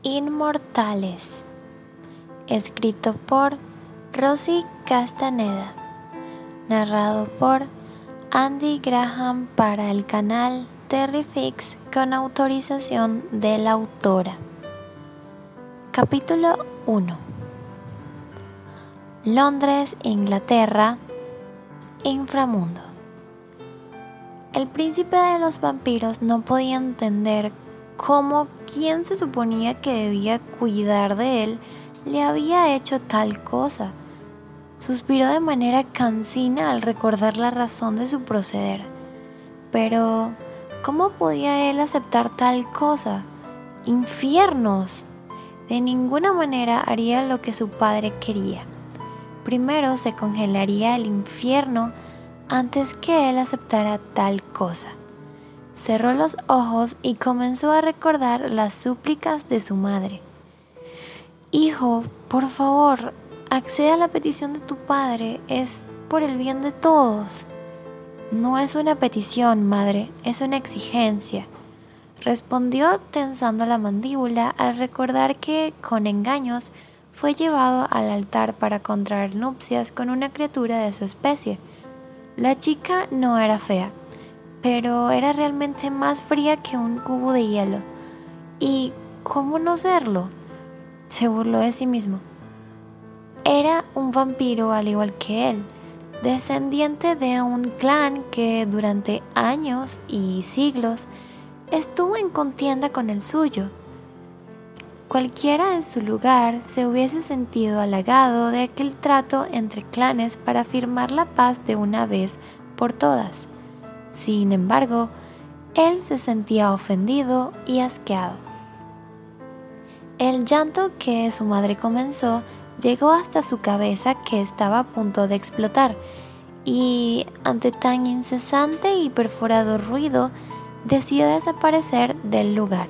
Inmortales, escrito por Rosie Castaneda, narrado por Andy Graham para el canal Terrifix con autorización de la autora. Capítulo 1. Londres, Inglaterra, inframundo. El príncipe de los vampiros no podía entender cómo quien se suponía que debía cuidar de él le había hecho tal cosa. Suspiró de manera cansina al recordar la razón de su proceder. Pero, ¿cómo podía él aceptar tal cosa? ¡Infiernos! De ninguna manera haría lo que su padre quería. Primero se congelaría el infierno antes que él aceptara tal cosa. Cerró los ojos y comenzó a recordar las súplicas de su madre. Hijo, por favor, accede a la petición de tu padre, es por el bien de todos. No es una petición, madre, es una exigencia, respondió tensando la mandíbula al recordar que, con engaños, fue llevado al altar para contraer nupcias con una criatura de su especie. La chica no era fea, pero era realmente más fría que un cubo de hielo. ¿Y cómo no serlo? Se burló de sí mismo. Era un vampiro al igual que él, descendiente de un clan que durante años y siglos estuvo en contienda con el suyo. Cualquiera en su lugar se hubiese sentido halagado de aquel trato entre clanes para firmar la paz de una vez por todas. Sin embargo, él se sentía ofendido y asqueado. El llanto que su madre comenzó llegó hasta su cabeza, que estaba a punto de explotar, y ante tan incesante y perforador ruido, decidió desaparecer del lugar.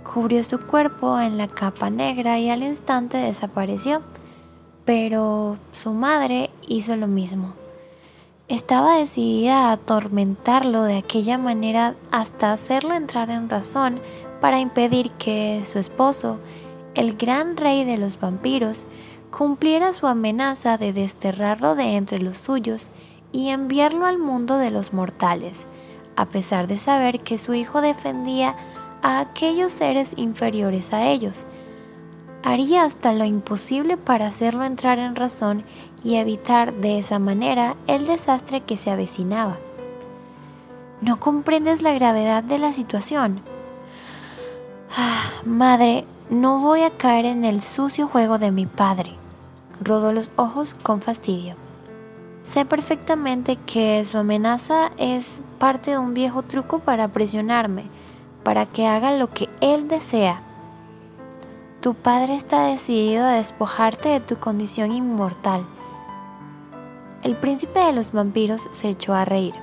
Cubrió su cuerpo en la capa negra y al instante desapareció, pero su madre hizo lo mismo. Estaba decidida a atormentarlo de aquella manera hasta hacerlo entrar en razón para impedir que su esposo, el gran rey de los vampiros, cumpliera su amenaza de desterrarlo de entre los suyos y enviarlo al mundo de los mortales, a pesar de saber que su hijo defendía a aquellos seres inferiores a ellos. Haría hasta lo imposible para hacerlo entrar en razón y evitar de esa manera el desastre que se avecinaba. ¿No comprendes la gravedad de la situación? Madre, no voy a caer en el sucio juego de mi padre. Rodó los ojos con fastidio. Sé perfectamente que su amenaza es parte de un viejo truco para presionarme, para que haga lo que él desea. Tu padre está decidido a despojarte de tu condición inmortal. El príncipe de los vampiros se echó a reír.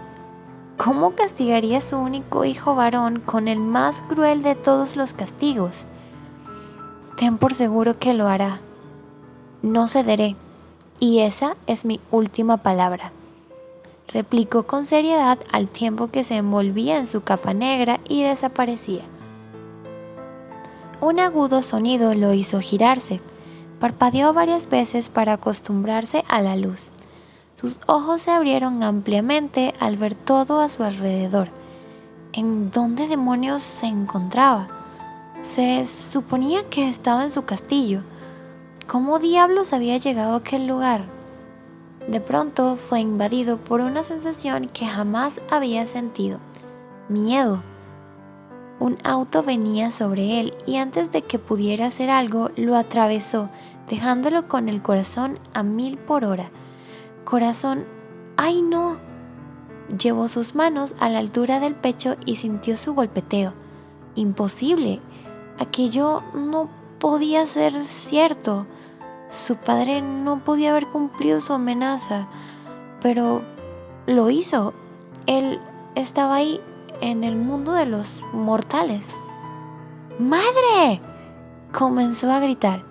¿Cómo castigaría a su único hijo varón con el más cruel de todos los castigos? Ten por seguro que lo hará. No cederé, y esa es mi última palabra, replicó con seriedad al tiempo que se envolvía en su capa negra y desaparecía. Un agudo sonido lo hizo girarse. Parpadeó varias veces para acostumbrarse a la luz. Sus ojos se abrieron ampliamente al ver todo a su alrededor. ¿En dónde demonios se encontraba? Se suponía que estaba en su castillo. ¿Cómo diablos había llegado a aquel lugar? De pronto fue invadido por una sensación que jamás había sentido: miedo. Un auto venía sobre él y antes de que pudiera hacer algo lo atravesó, dejándolo con el corazón a 1000 por hora. Corazón, ¡ay no! Llevó sus manos a la altura del pecho y sintió su golpeteo. Imposible, aquello no podía ser cierto. Su padre no podía haber cumplido su amenaza, pero lo hizo. Él estaba ahí en el mundo de los mortales. ¡Madre!, comenzó a gritar.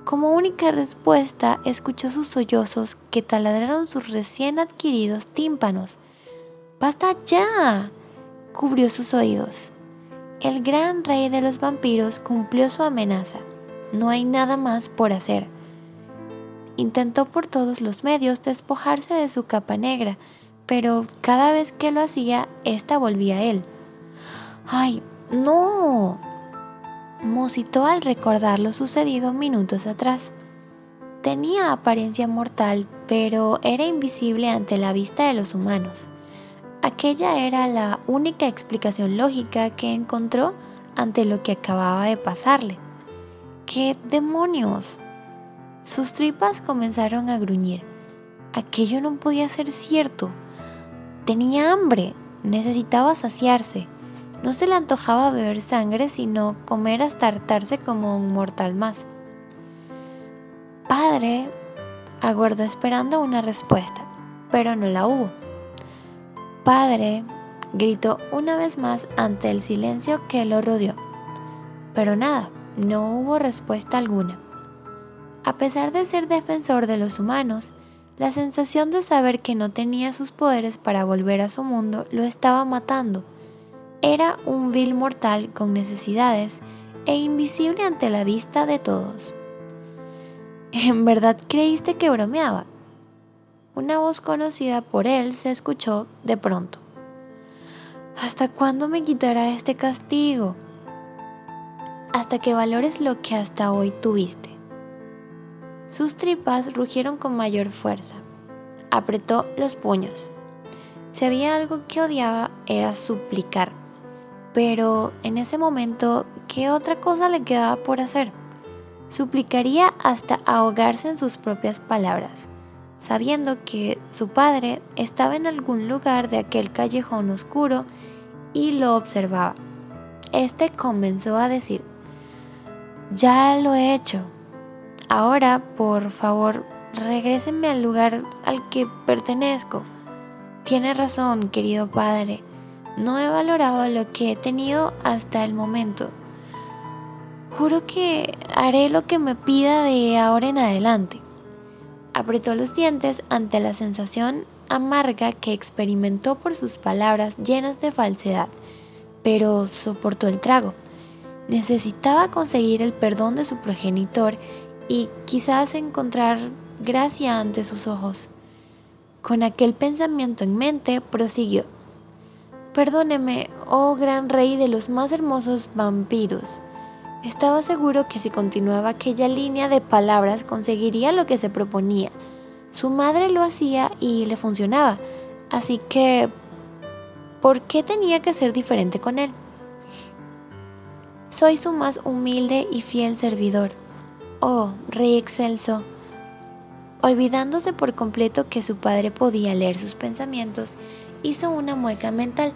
Como única respuesta, escuchó sus sollozos que taladraron sus recién adquiridos tímpanos. ¡Basta ya!, cubrió sus oídos. El gran rey de los vampiros cumplió su amenaza. No hay nada más por hacer. Intentó por todos los medios despojarse de su capa negra, pero cada vez que lo hacía, ésta volvía a él. ¡Ay, no!, musitó al recordar lo sucedido minutos atrás. Tenía apariencia mortal, pero era invisible ante la vista de los humanos. Aquella era la única explicación lógica que encontró ante lo que acababa de pasarle. ¡Qué demonios! Sus tripas comenzaron a gruñir. Aquello no podía ser cierto. Tenía hambre, necesitaba saciarse. No se le antojaba beber sangre, sino comer hasta hartarse como un mortal más. Padre, aguardó esperando una respuesta, pero no la hubo. Padre, gritó una vez más ante el silencio que lo rodeó. Pero nada, no hubo respuesta alguna. A pesar de ser defensor de los humanos, la sensación de saber que no tenía sus poderes para volver a su mundo lo estaba matando. Era un vil mortal con necesidades e invisible ante la vista de todos. ¿En verdad creíste que bromeaba? Una voz conocida por él se escuchó de pronto. ¿Hasta cuándo me quitará este castigo? Hasta que valores lo que hasta hoy tuviste. Sus tripas rugieron con mayor fuerza. Apretó los puños. Si había algo que odiaba era suplicar. Pero en ese momento, ¿qué otra cosa le quedaba por hacer? Suplicaría hasta ahogarse en sus propias palabras, sabiendo que su padre estaba en algún lugar de aquel callejón oscuro y lo observaba. Este comenzó a decir: «Ya lo he hecho. Ahora, por favor, regrésenme al lugar al que pertenezco. Tiene razón, querido padre. No he valorado lo que he tenido hasta el momento. Juro que haré lo que me pida de ahora en adelante». Apretó los dientes ante la sensación amarga que experimentó por sus palabras llenas de falsedad, pero soportó el trago. Necesitaba conseguir el perdón de su progenitor y quizás encontrar gracia ante sus ojos. Con aquel pensamiento en mente, prosiguió: «Perdóneme, oh gran rey de los más hermosos vampiros». Estaba seguro que si continuaba aquella línea de palabras conseguiría lo que se proponía. Su madre lo hacía y le funcionaba, así que ¿por qué tenía que ser diferente con él? Soy su más humilde y fiel servidor, oh rey excelso. Olvidándose por completo que su padre podía leer sus pensamientos, hizo una mueca mental.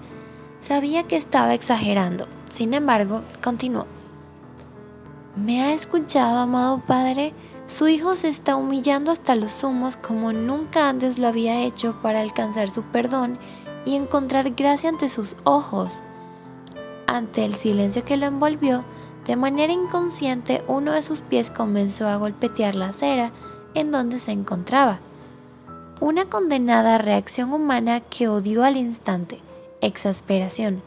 Sabía que estaba exagerando, sin embargo, continuó: «¿Me ha escuchado, amado padre? Su hijo se está humillando hasta los sumos como nunca antes lo había hecho para alcanzar su perdón y encontrar gracia ante sus ojos». Ante el silencio que lo envolvió, de manera inconsciente uno de sus pies comenzó a golpetear la acera en donde se encontraba. Una condenada reacción humana que odió al instante: exasperación.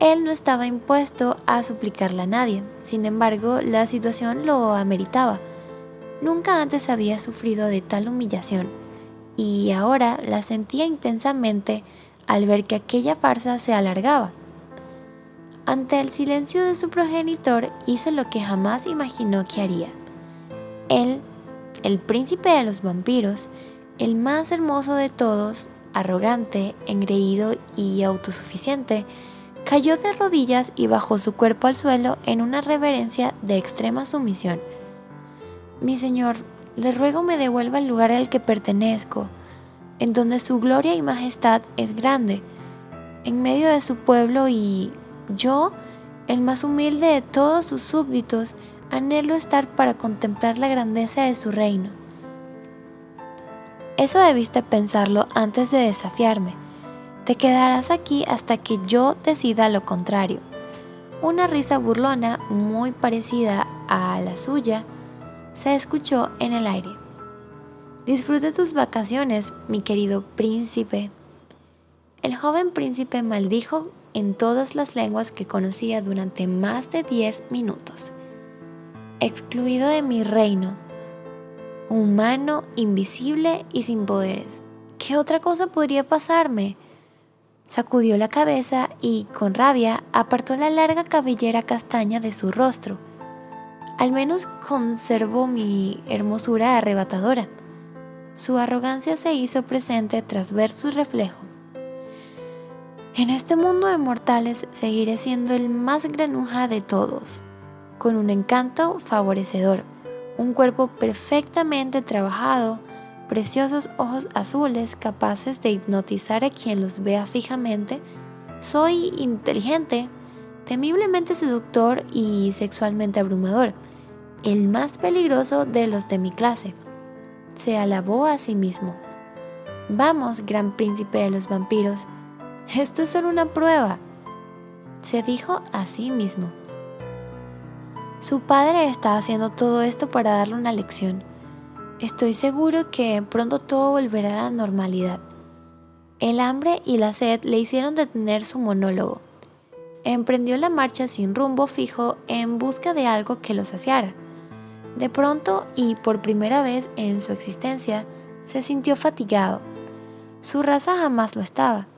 Él no estaba impuesto a suplicarle a nadie, sin embargo, la situación lo ameritaba. Nunca antes había sufrido de tal humillación, y ahora la sentía intensamente al ver que aquella farsa se alargaba. Ante el silencio de su progenitor, hizo lo que jamás imaginó que haría. Él, el príncipe de los vampiros, el más hermoso de todos, arrogante, engreído y autosuficiente, cayó de rodillas y bajó su cuerpo al suelo en una reverencia de extrema sumisión. «Mi señor, le ruego me devuelva el lugar al que pertenezco, en donde su gloria y majestad es grande, en medio de su pueblo, y yo, el más humilde de todos sus súbditos, anhelo estar para contemplar la grandeza de su reino». Eso debiste pensarlo antes de desafiarme. Te quedarás aquí hasta que yo decida lo contrario. Una risa burlona, muy parecida a la suya, se escuchó en el aire. «Disfrute tus vacaciones, mi querido príncipe». El joven príncipe maldijo en todas las lenguas que conocía durante más de 10 minutos. Excluido de mi reino, humano, invisible y sin poderes. ¿Qué otra cosa podría pasarme? Sacudió la cabeza y, con rabia, apartó la larga cabellera castaña de su rostro. Al menos conservó mi hermosura arrebatadora. Su arrogancia se hizo presente tras ver su reflejo. En este mundo de mortales seguiré siendo el más granuja de todos, con un encanto favorecedor, un cuerpo perfectamente trabajado, preciosos ojos azules capaces de hipnotizar a quien los vea fijamente. Soy inteligente, temiblemente seductor y sexualmente abrumador, el más peligroso de los de mi clase. Se alabó a sí mismo. Vamos, gran príncipe de los vampiros, esto es solo una prueba, se dijo a sí mismo. Su padre estaba haciendo todo esto para darle una lección. Estoy seguro que pronto todo volverá a la normalidad. El hambre y la sed le hicieron detener su monólogo. Emprendió la marcha sin rumbo fijo en busca de algo que lo saciara. De pronto, y por primera vez en su existencia, se sintió fatigado. Su raza jamás lo estaba.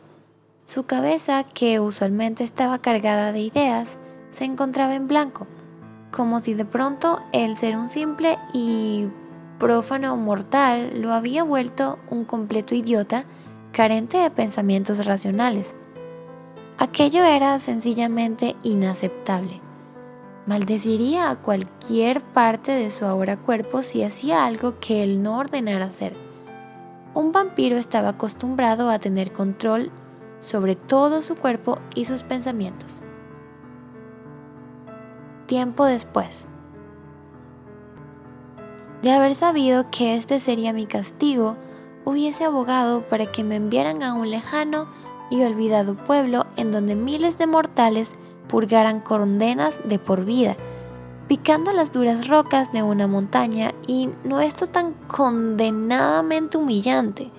Su cabeza, que usualmente estaba cargada de ideas, se encontraba en blanco, como si de pronto el ser un simple y prófano mortal lo había vuelto un completo idiota, carente de pensamientos racionales. Aquello era sencillamente inaceptable. Maldeciría a cualquier parte de su ahora cuerpo si hacía algo que él no ordenara hacer. Un vampiro estaba acostumbrado a tener control sobre todo su cuerpo y sus pensamientos. Tiempo después. De haber sabido que este sería mi castigo, hubiese abogado para que me enviaran a un lejano y olvidado pueblo en donde miles de mortales purgaran condenas de por vida, picando las duras rocas de una montaña, y no esto tan condenadamente humillante,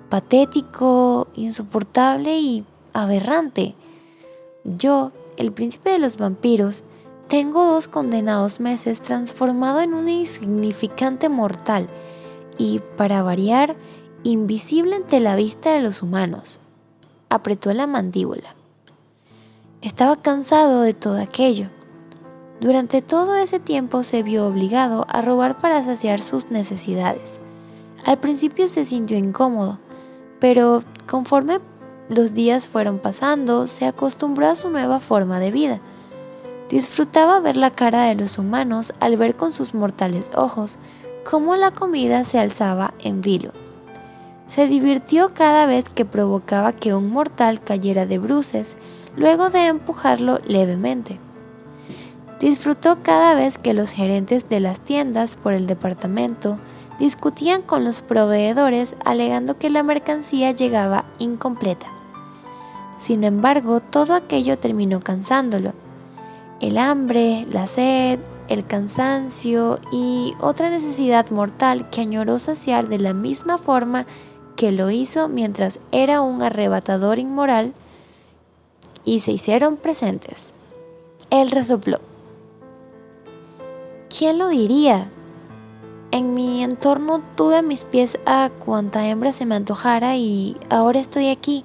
patético, insoportable y aberrante. Yo, el príncipe de los vampiros, tengo 2 condenados meses transformado en un insignificante mortal y, para variar, invisible ante la vista de los humanos. Apretó la mandíbula. Estaba cansado de todo aquello. Durante todo ese tiempo se vio obligado a robar para saciar sus necesidades. Al principio se sintió incómodo, pero conforme los días fueron pasando, se acostumbró a su nueva forma de vida. Disfrutaba ver la cara de los humanos al ver con sus mortales ojos cómo la comida se alzaba en vilo. Se divirtió cada vez que provocaba que un mortal cayera de bruces luego de empujarlo levemente. Disfrutó cada vez que los gerentes de las tiendas por el departamento discutían con los proveedores alegando que la mercancía llegaba incompleta. Sin embargo, todo aquello terminó cansándolo. El hambre, la sed, el cansancio y otra necesidad mortal que añoró saciar de la misma forma que lo hizo mientras era un arrebatador inmoral, y se hicieron presentes. Él resopló. ¿Quién lo diría? En mi entorno tuve a mis pies a cuanta hembra se me antojara y ahora estoy aquí,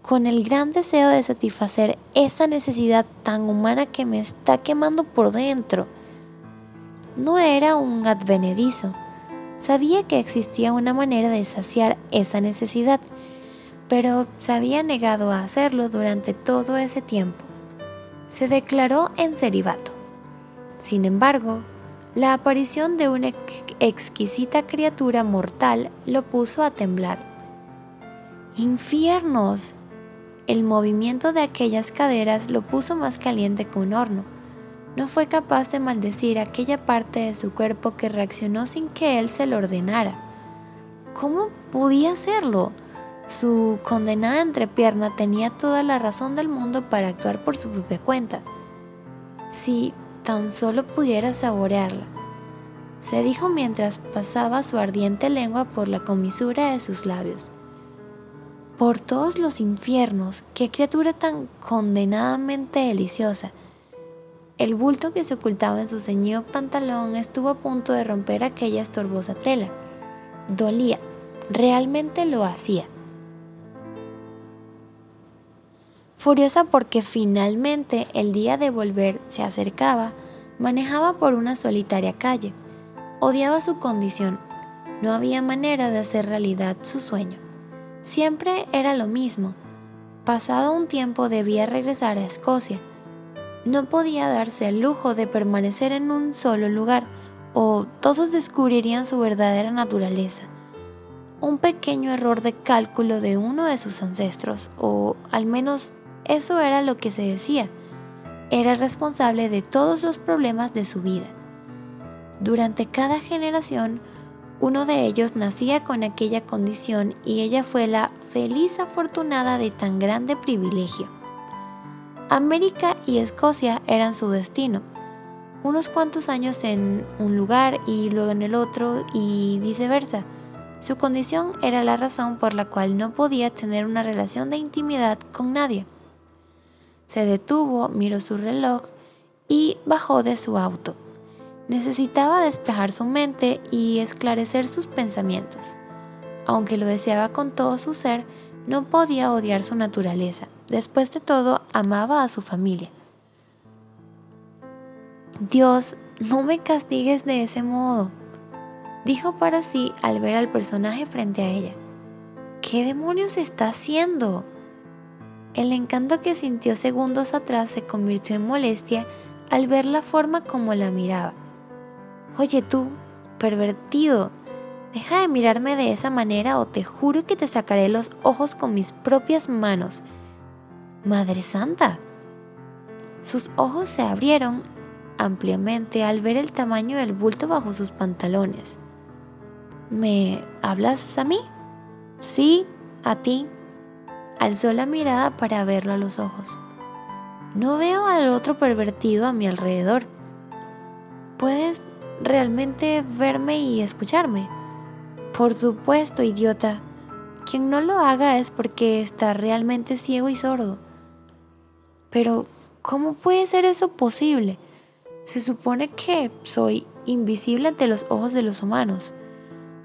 con el gran deseo de satisfacer esta necesidad tan humana que me está quemando por dentro. No era un advenedizo. Sabía que existía una manera de saciar esa necesidad, pero se había negado a hacerlo durante todo ese tiempo. Se declaró en celibato. Sin embargo, la aparición de una exquisita criatura mortal lo puso a temblar. ¡Infiernos! El movimiento de aquellas caderas lo puso más caliente que un horno. No fue capaz de maldecir aquella parte de su cuerpo que reaccionó sin que él se lo ordenara. ¿Cómo podía hacerlo? Su condenada entrepierna tenía toda la razón del mundo para actuar por su propia cuenta. Si tan solo pudiera saborearla, se dijo mientras pasaba su ardiente lengua por la comisura de sus labios. Por todos los infiernos, qué criatura tan condenadamente deliciosa. El bulto que se ocultaba en su ceñido pantalón estuvo a punto de romper aquella estorbosa tela. Dolía, realmente lo hacía. Furiosa porque finalmente el día de volver se acercaba, manejaba por una solitaria calle. Odiaba su condición. No había manera de hacer realidad su sueño. Siempre era lo mismo. Pasado un tiempo debía regresar a Escocia. No podía darse el lujo de permanecer en un solo lugar, o todos descubrirían su verdadera naturaleza. Un pequeño error de cálculo de uno de sus ancestros, o al menos eso era lo que se decía, era responsable de todos los problemas de su vida. Durante cada generación, uno de ellos nacía con aquella condición y ella fue la feliz afortunada de tan grande privilegio. América y Escocia eran su destino, unos cuantos años en un lugar y luego en el otro y viceversa. Su condición era la razón por la cual no podía tener una relación de intimidad con nadie. Se detuvo, miró su reloj y bajó de su auto. Necesitaba despejar su mente y esclarecer sus pensamientos. Aunque lo deseaba con todo su ser, no podía odiar su naturaleza. Después de todo, amaba a su familia. Dios, no me castigues de ese modo, dijo para sí al ver al personaje frente a ella. ¿Qué demonios está haciendo? El encanto que sintió segundos atrás se convirtió en molestia al ver la forma como la miraba. Oye tú, pervertido, deja de mirarme de esa manera o te juro que te sacaré los ojos con mis propias manos. Madre Santa. Sus ojos se abrieron ampliamente al ver el tamaño del bulto bajo sus pantalones. ¿Me hablas a mí? Sí, a ti. Alzó la mirada para verlo a los ojos. No veo al otro pervertido a mi alrededor. ¿Puedes realmente verme y escucharme? Por supuesto, idiota. Quien no lo haga es porque está realmente ciego y sordo. Pero, ¿cómo puede ser eso posible? Se supone que soy invisible ante los ojos de los humanos,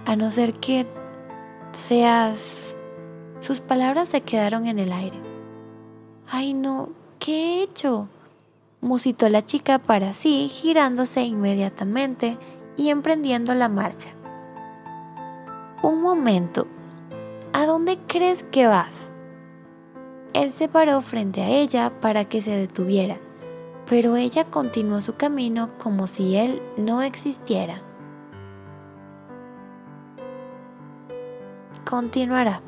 a no ser que seas... Sus palabras se quedaron en el aire. ¡Ay no! ¿Qué he hecho?, musitó la chica para sí, girándose inmediatamente y emprendiendo la marcha. Un momento, ¿a dónde crees que vas? Él se paró frente a ella para que se detuviera, pero ella continuó su camino como si él no existiera. Continuará.